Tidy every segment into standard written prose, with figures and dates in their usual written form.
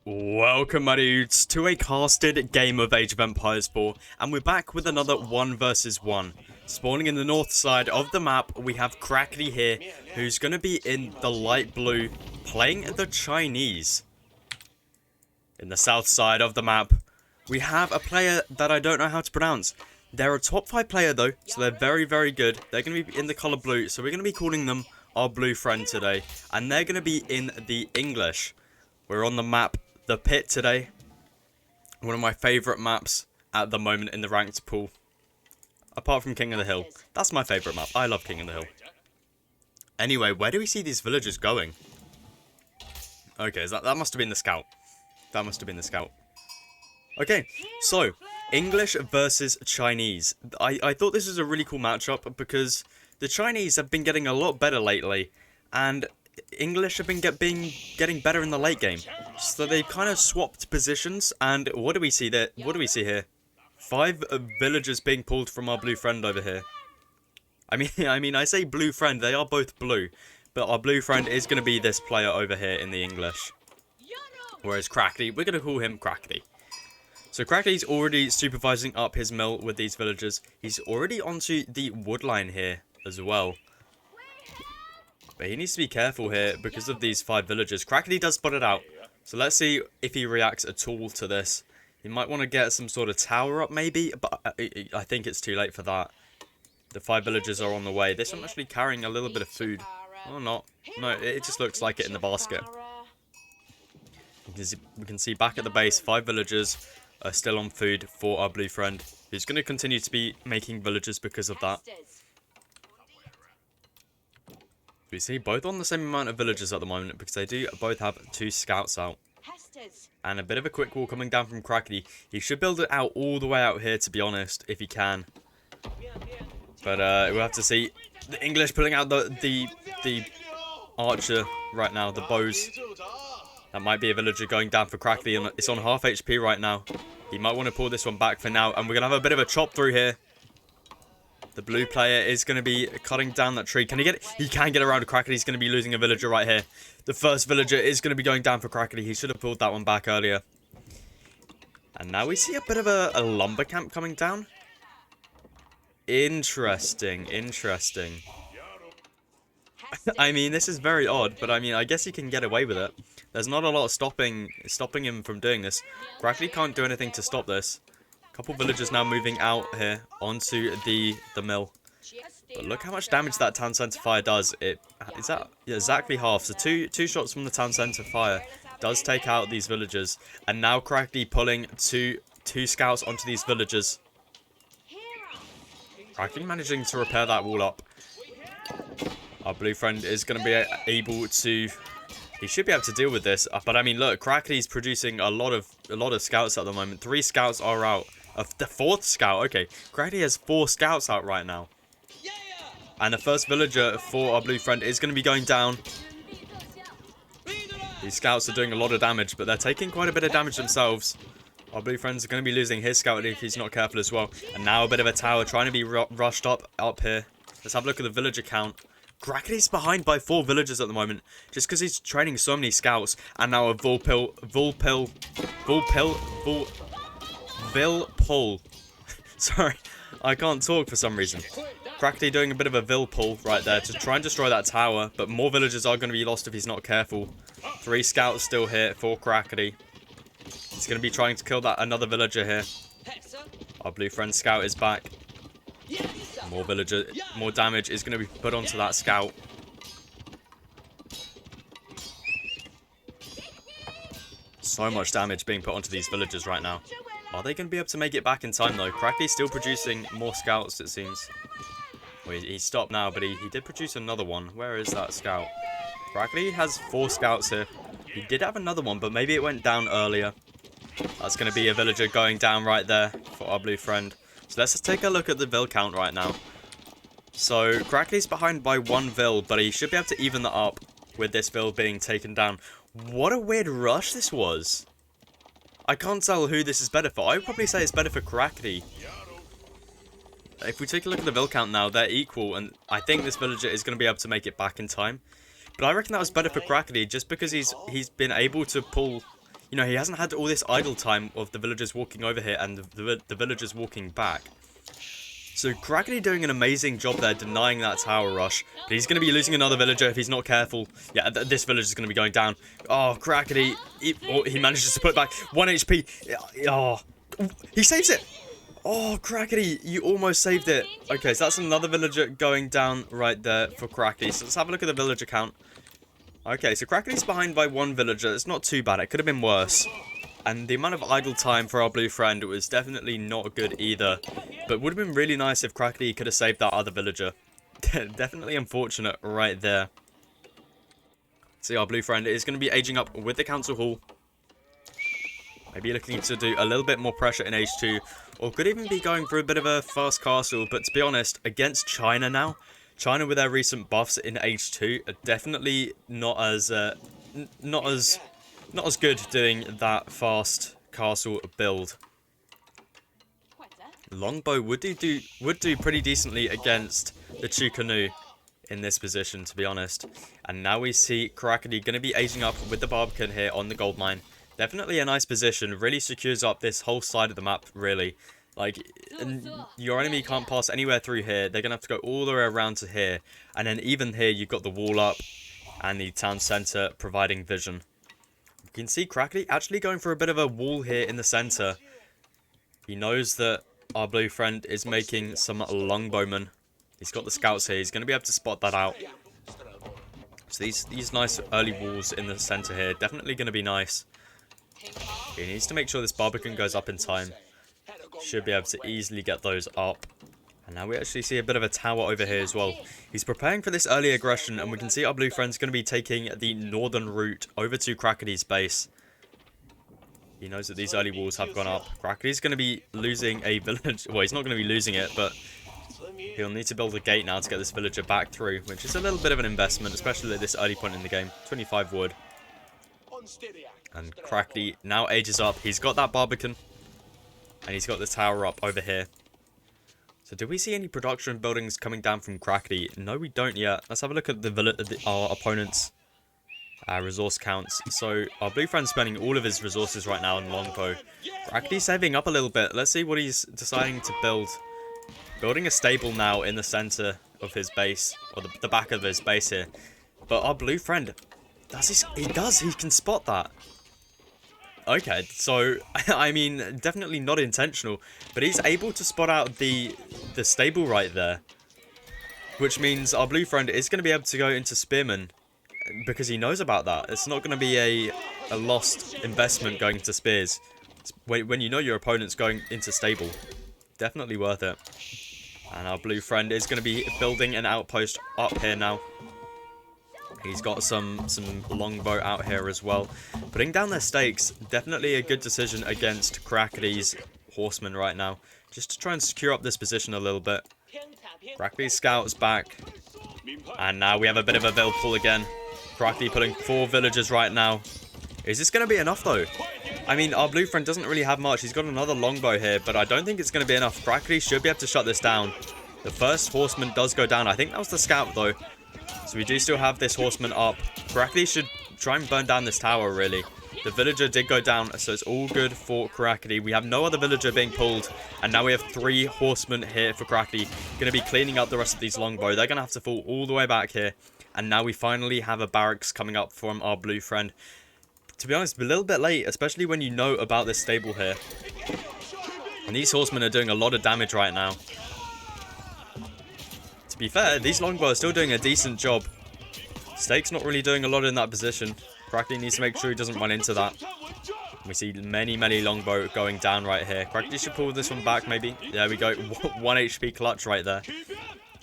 Welcome my dudes to a casted game of Age of Empires 4, and we're back with another 1 versus 1. Spawning in the north side of the map, we have Crackly here, who's going to be in the light blue, playing the Chinese. In the south side of the map, we have a player that I don't know how to pronounce. They're a top 5 player though, so they're very, very good. They're going to be in the colour blue, so we're going to be calling them our blue friend today. And they're going to be in the English. We're on the map The Pit today. One of my favourite maps at the moment in the ranked pool. Apart from King of the Hill. That's my favourite map. I love King of the Hill. Anyway, where do we see these villagers going? Okay, that must have been the scout. That must have been the scout. Okay, so English versus Chinese. I thought this was a really cool matchup because the Chinese have been getting a lot better lately. And English have been getting better in the late game. So they've kind of swapped positions, and what do we see there? What do we see here? 5 villagers being pulled from our blue friend over here. I mean, I say blue friend, they are both blue, but our blue friend is going to be this player over here in the English. Whereas Crackly, we're going to call him Crackly. So Crackly's already supervising up his mill with these villagers. He's already onto the wood line here as well. But he needs to be careful here because of these 5 villagers. Crackly does spot it out. So let's see if he reacts at all to this. He might want to get some sort of tower up maybe, but I think it's too late for that. The 5 villagers are on the way. This one's actually carrying a little bit of food. Or not. No, it just looks like it in the basket. We can see back at the base, 5 villagers are still on food for our blue friend, who's going to continue to be making villagers because of that. We see both on the same amount of villagers at the moment because they do both have 2 scouts out. And a bit of a quick wall coming down from Crackly. He should build it out all the way out here, to be honest, if he can. But we'll have to see. The English pulling out the archer right now, the bows. That might be a villager going down for Crackly, and it's on half HP right now. He might want to pull this one back for now, and we're going to have a bit of a chop through here. The blue player is going to be cutting down that tree. Can he get it? He can get around Crackly. He's going to be losing a villager right here. The first villager is going to be going down for Crackly. He should have pulled that one back earlier. And now we see a bit of a lumber camp coming down. Interesting. Interesting. I mean, this is very odd, but I mean, I guess he can get away with it. There's not a lot of stopping him from doing this. Crackly can't do anything to stop this. Couple villagers now moving out here onto the mill. But look how much damage that town center fire does. Is that exactly half. So two shots from the town center fire does take out these villagers. And now Crackly pulling two scouts onto these villagers. Crackly managing to repair that wall up. Our blue friend is going to be able to. He should be able to deal with this. But I mean, look, Crackly's producing a lot of scouts at the moment. 3 scouts are out. The 4th scout, okay. Crackly has 4 scouts out right now. And the first villager for our blue friend is going to be going down. These scouts are doing a lot of damage, but they're taking quite a bit of damage themselves. Our blue friend's going to be losing his scout if he's not careful as well. And now a bit of a tower trying to be rushed up here. Let's have a look at the villager count. Crackly's behind by 4 villagers at the moment, just because he's training so many scouts. And now a Vulpil. Sorry, I can't talk for some reason. Crackly doing a bit of a Vulpil right there to try and destroy that tower, but more villagers are going to be lost if he's not careful. 3 scouts still here for Crackly. He's going to be trying to kill that another villager here. Our blue friend scout is back. More damage is going to be put onto that scout. So much damage being put onto these villagers right now. Are they going to be able to make it back in time though? Crackly's still producing more scouts, it seems. Well, he stopped now, but he did produce another one. Where is that scout? Crackly has 4 scouts here. He did have another one, but maybe it went down earlier. That's going to be a villager going down right there for our blue friend. So let's just take a look at the vill count right now. So Crackly's behind by 1 vill, but he should be able to even that up with this vill being taken down. What a weird rush this was. I can't tell who this is better for. I would probably say it's better for Crackly. If we take a look at the vill count now, they're equal, and I think this villager is going to be able to make it back in time. But I reckon that was better for Crackly, just because he's been able to pull you know, he hasn't had all this idle time of the villagers walking over here and the villagers walking back. So Crackly doing an amazing job there denying that tower rush. But he's going to be losing another villager if he's not careful. Yeah, this villager is going to be going down. Oh, Crackly. He manages to put back 1 HP. Oh, he saves it. Oh, Crackly, you almost saved it. Okay, so that's another villager going down right there for Crackly. So let's have a look at the villager count. Okay, so Crackly's behind by 1 villager. It's not too bad. It could have been worse. And the amount of idle time for our blue friend was definitely not good either. But would have been really nice if Crackly could have saved that other villager. Definitely unfortunate right there. See, our blue friend is going to be aging up with the council hall. Maybe looking to do a little bit more pressure in H2. Or could even be going for a bit of a fast castle. But to be honest, against China now, China with their recent buffs in H2 are definitely not as good doing that fast castle build. Longbow would do pretty decently against the Chukanu in this position, to be honest. And now we see Crackly going to be aging up with the Barbican here on the gold mine. Definitely a nice position. Really secures up this whole side of the map, really. Like, your enemy can't pass anywhere through here. They're going to have to go all the way around to here. And then even here, you've got the wall up and the town centre providing vision. You can see Crackly actually going for a bit of a wall here in the centre. He knows that our blue friend is making some longbowmen. He's got the scouts here. He's going to be able to spot that out. So these nice early walls in the centre here, definitely going to be nice. He needs to make sure this Barbican goes up in time. Should be able to easily get those up. And now we actually see a bit of a tower over here as well. He's preparing for this early aggression, and we can see our blue friend's going to be taking the northern route over to Crackly's base. He knows that these early walls have gone up. Crackly's going to be losing a village. Well, he's not going to be losing it, but he'll need to build a gate now to get this villager back through, which is a little bit of an investment, especially at this early point in the game. 25 wood. And Crackly now ages up. He's got that Barbican. And he's got the tower up over here. So do we see any production buildings coming down from Crackly? No, we don't yet. Let's have a look at our opponent's resource counts. So our blue friend's spending all of his resources right now on longbow. Crackly's saving up a little bit. Let's see what he's deciding to build. Building a stable now in the center of his base, or the back of his base here. But our blue friend, he can spot that. Okay, so, I mean, definitely not intentional, but he's able to spot out the stable right there. Which means our blue friend is going to be able to go into Spearman, because he knows about that. It's not going to be a lost investment going into Spears. When you know your opponent's going into stable, definitely worth it. And our blue friend is going to be building an outpost up here now. He's got some longbow out here as well. Putting down their stakes, definitely a good decision against Crackly's horsemen right now. Just to try and secure up this position a little bit. Crackly's scouts back. And now we have a bit of a build pull again. Crackly putting 4 villagers right now. Is this going to be enough though? I mean, our blue friend doesn't really have much. He's got another longbow here, but I don't think it's going to be enough. Crackly should be able to shut this down. The first horseman does go down. I think that was the scout though. So we do still have this horseman up. Crackly should try and burn down this tower, really. The villager did go down, so it's all good for Crackly. We have no other villager being pulled. And now we have 3 horsemen here for Crackly. Going to be cleaning up the rest of these longbow. They're going to have to fall all the way back here. And now we finally have a barracks coming up from our blue friend. To be honest, a little bit late, especially when you know about this stable here. And these horsemen are doing a lot of damage right now. To be fair, these longbow are still doing a decent job. Stake's not really doing a lot in that position. Crackly needs to make sure he doesn't run into that. We see many longbow going down right here. Crackly should pull this one back, maybe. There we go. 1 HP clutch right there.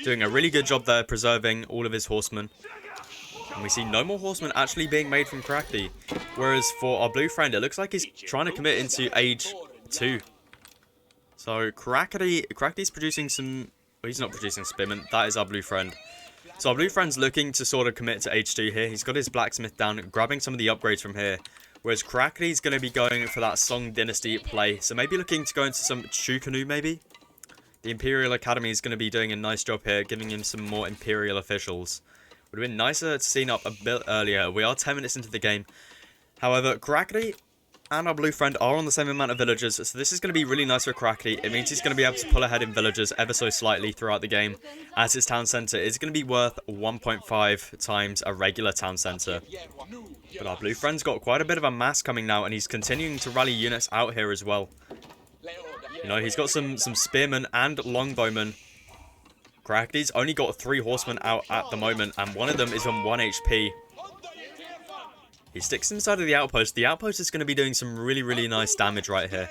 Doing a really good job there, preserving all of his horsemen. And we see no more horsemen actually being made from Crackly. Whereas for our blue friend, it looks like he's trying to commit into age 2. So Crackly's producing some... Well, he's not producing spearmen. That is our blue friend. So our blue friend's looking to sort of commit to H2 here. He's got his blacksmith down, grabbing some of the upgrades from here. Whereas Crackly's going to be going for that Song Dynasty play. So maybe looking to go into some Chukanu, maybe? The Imperial Academy is going to be doing a nice job here, giving him some more Imperial officials. Would have been nicer to scene up a bit earlier. We are 10 minutes into the game. However, Crackly and our blue friend are on the same amount of villagers, so this is going to be really nice for Crackly. It means he's going to be able to pull ahead in villagers ever so slightly throughout the game, as his town centre is going to be worth 1.5 times a regular town centre. But our blue friend's got quite a bit of a mass coming now, and he's continuing to rally units out here as well. You know, he's got some spearmen and longbowmen. Crackly's only got 3 horsemen out at the moment, and one of them is on 1 HP. He sticks inside of the outpost. The outpost is going to be doing some really nice damage right here.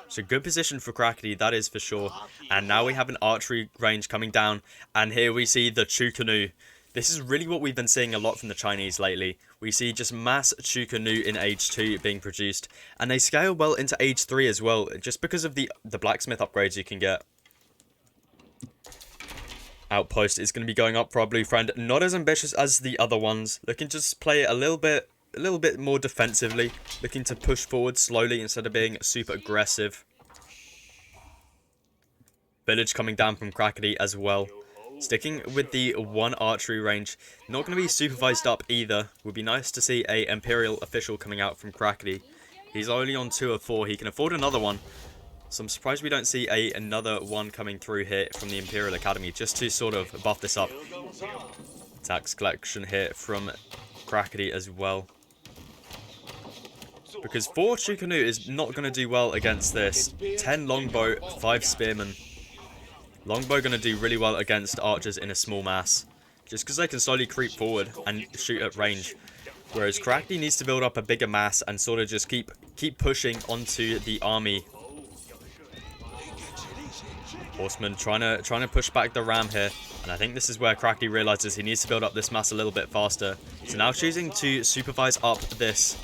So good position for Crackly, that is for sure. And now we have an archery range coming down, and here we see the Chu Canoe. This is really what we've been seeing a lot from the Chinese lately. We see just mass Chu Canoe in Age 2 being produced, and they scale well into Age 3 as well, just because of the blacksmith upgrades you can get. Outpost is going to be going up for our blue friend. Not as ambitious as the other ones. Looking to just play it a little bit more defensively. Looking to push forward slowly instead of being super aggressive. Village coming down from Crackly as well. Sticking with the 1 archery range. Not going to be supervised up either. Would be nice to see a Imperial official coming out from Crackly. He's only on 2 of 4. He can afford another one. So I'm surprised we don't see another one coming through here from the Imperial Academy, just to sort of buff this up. Tax collection here from Crackly as well. Because 4 Chu Canoe is not going to do well against this. 10 longbow, 5 spearmen. Longbow going to do really well against archers in a small mass, just because they can slowly creep forward and shoot at range. Whereas Crackly needs to build up a bigger mass and sort of just keep pushing onto the army. Horseman trying to push back the ram here, and I think this is where Crackly realizes he needs to build up this mass a little bit faster. So now choosing to supervise up this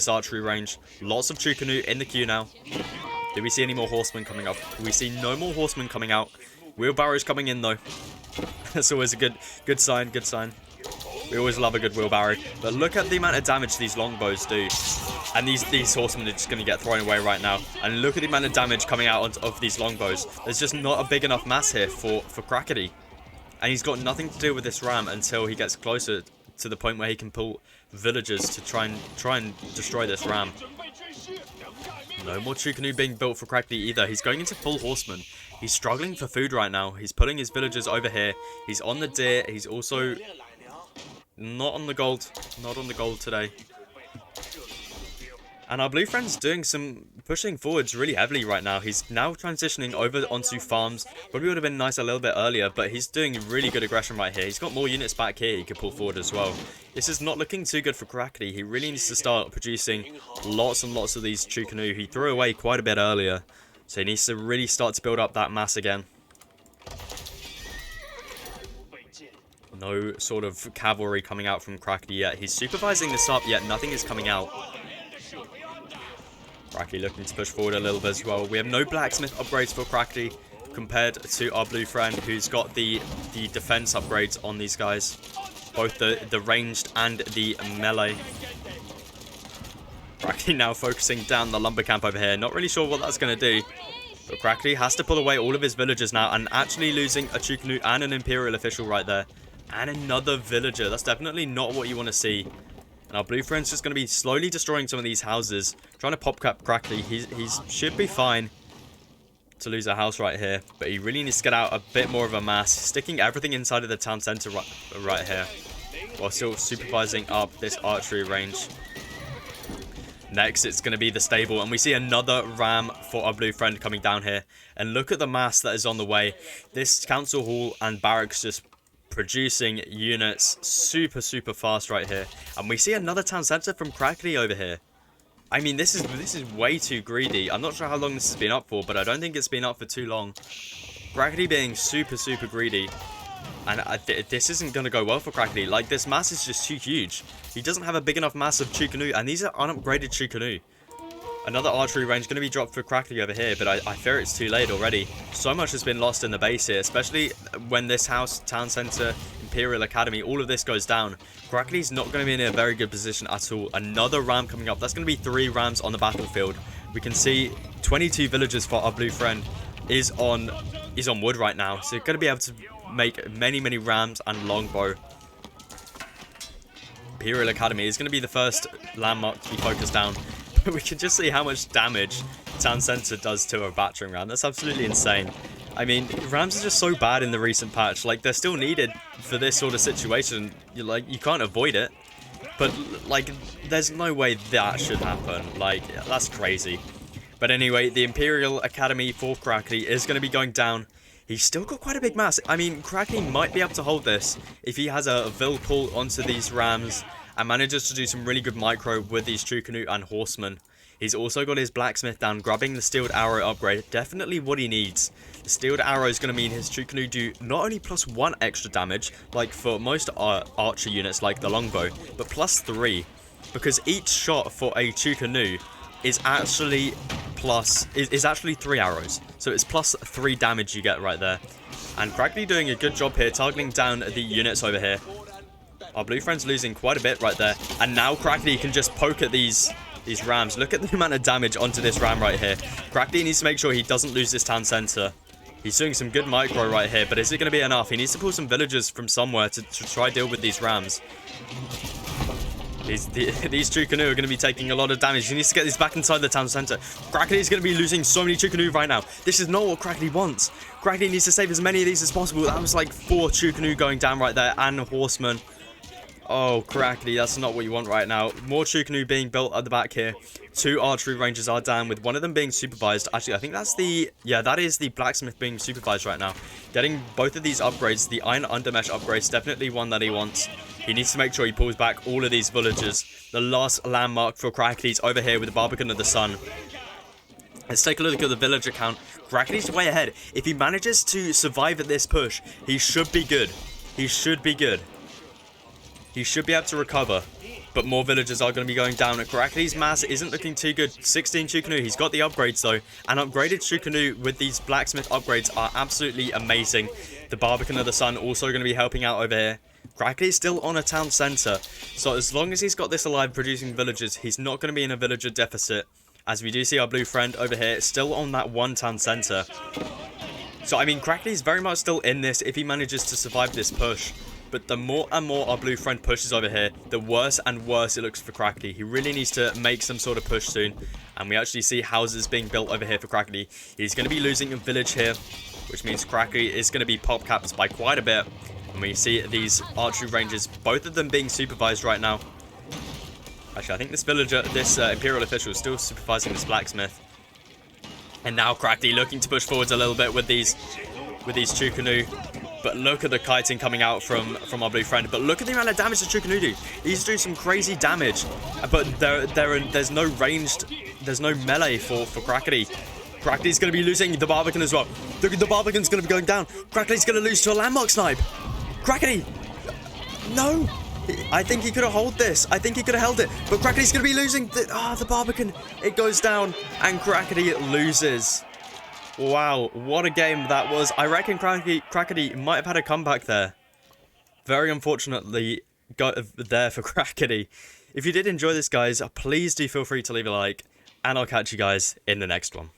archery range. Lots of Chu Canoe in the queue now. Do we see any more horsemen coming up? We see no more horsemen coming out. Wheelbarrows coming in though. That's always a good sign. We always love a good wheelbarrow. But look at the amount of damage these longbows do. And these horsemen are just going to get thrown away right now. And look at the amount of damage coming out of these longbows. There's just not a big enough mass here for Crackly. And he's got nothing to do with this ram until he gets closer to the point where he can pull villagers to try and destroy this ram. No more Chu Canoe being built for Crackly either. He's going into full horseman. He's struggling for food right now. He's pulling his villagers over here. He's on the deer. He's also not on the gold. Not on the gold today. And our blue friend's doing some pushing forwards really heavily right now. He's now transitioning over onto farms. Probably would have been nice a little bit earlier, but he's doing really good aggression right here. He's got more units back here he could pull forward as well. This is not looking too good for Crackly. He really needs to start producing lots and lots of these Chu Canoe. He threw away quite a bit earlier, so he needs to really start to build up that mass again. No sort of cavalry coming out from Crackly yet. He's supervising this up, yet nothing is coming out. Crackly looking to push forward a little bit as well. We have no blacksmith upgrades for Crackly compared to our blue friend, who's got the defense upgrades on these guys. Both the ranged and the melee. Crackly now focusing down the lumber camp over here. Not really sure what that's going to do. But Crackly has to pull away all of his villagers now, and actually losing a Chu Canoe and an Imperial official right there. And another villager. That's definitely not what you want to see. And our blue friend's just going to be slowly destroying some of these houses. Trying to pop cap Crackly. He should be fine to lose a house right here. But he really needs to get out a bit more of a mass. Sticking everything inside of the town centre right here. While still supervising up this archery range. Next, it's going to be the stable. And we see another ram for our blue friend coming down here. And look at the mass that is on the way. This council hall and barracks just producing units super fast right here. And we see another town centre from Crackly over here. I mean, this is way too greedy. I'm not sure how long this has been up for, but I don't think it's been up for too long. Crackly being super greedy. And this isn't going to go well for Crackly. Like, this mass is just too huge. He doesn't have a big enough mass of Chu Canoe, and these are unupgraded Chu Canoe. Another archery range going to be dropped for Crackly over here, but I fear it's too late already. So much has been lost in the base here, especially when this house, town centre, Imperial Academy, all of this goes down. Crackly's not going to be in a very good position at all. Another ram coming up. That's going to be 3 rams on the battlefield. We can see 22 villagers for our blue friend is on wood right now, so you're going to be able to make many rams and longbow. Imperial Academy is going to be the first landmark to be focused down. we can just see how much damage Town Center does to a battering ram. That's absolutely insane. I mean, rams are just so bad in the recent patch. Like, they're still needed for this sort of situation. You can't avoid it. But, like, there's no way that should happen. Like, that's crazy. But anyway, the Imperial Academy for Crackly is going to be going down. He's still got quite a big mass. I mean, Crackly might be able to hold this if he has a Vil pull onto these rams and manages to do some really good micro with these True Canoe and Horsemen. He's also got his Blacksmith down, grabbing the Steeled Arrow upgrade. Definitely what he needs. The Steeled Arrow is going to mean his True Canoe do not only +1 extra damage, like for most archer units like the Longbow, but +3. Because each shot for a True Canoe is actually is actually 3 arrows. So it's +3 damage you get right there. And Crackly doing a good job here, targeting down the units over here. Our blue friend's losing quite a bit right there. And now Crackly can just poke at these rams. Look at the amount of damage onto this ram right here. Crackly needs to make sure he doesn't lose this town center. He's doing some good micro right here, but is it going to be enough? He needs to pull some villagers from somewhere to try deal with these rams. These True Canoe are going to be taking a lot of damage. He needs to get these back inside the town center. Crackly is going to be losing so many True Canoe right now. This is not what Crackly wants. Crackly needs to save as many of these as possible. That was like 4 True Canoe going down right there, and a Horseman. Oh, Crackly, that's not what you want right now. More True Canoe being built at the back here. 2 archery rangers are down, with one of them being supervised. Actually, I think that's the... Yeah, that is the blacksmith being supervised right now. Getting both of these upgrades, the iron undermesh upgrades, definitely one that he wants. He needs to make sure he pulls back all of these villagers. The last landmark for Crackly's over here with the Barbican of the Sun. Let's take a look at the villager count. Crackly's way ahead. If he manages to survive at this push, he should be good. He should be good. He should be able to recover, but more villagers are going to be going down. Crackly's mass isn't looking too good. 16 True Canoe. He's got the upgrades, though. And upgraded True Canoe with these blacksmith upgrades are absolutely amazing. The Barbican of the Sun also going to be helping out over here. Crackly's still on a town centre, so as long as he's got this alive producing villagers, he's not going to be in a villager deficit. As we do see our blue friend over here, still on that 1 town centre. So, I mean, Crackly's very much still in this if he manages to survive this push. But the more and more our blue friend pushes over here, the worse and worse it looks for Crackly. He really needs to make some sort of push soon. And we actually see houses being built over here for Crackly. He's going to be losing a village here, which means Crackly is going to be pop capped by quite a bit. And we see these archery rangers, both of them being supervised right now. Actually, I think this villager, this Imperial official is still supervising this blacksmith. And now Crackly looking to push forwards a little bit with these True Canoe. But look at the kiting coming out from our blue friend. But look at the amount of damage the True Canoe do. He's doing some crazy damage. But there's no ranged, there's no melee for Crackly. Crackly's going to be losing the Barbican as well. The Barbican's going to be going down. Crackly's going to lose to a landmark snipe. Crackly! No! I think he could have held this. I think he could have held it. But Crackly's going to be losing the Barbican. It goes down and Crackly loses. Wow, what a game that was. I reckon Crackly might have had a comeback there. Very unfortunately got there for Crackly. If you did enjoy this, guys, please do feel free to leave a like. And I'll catch you guys in the next one.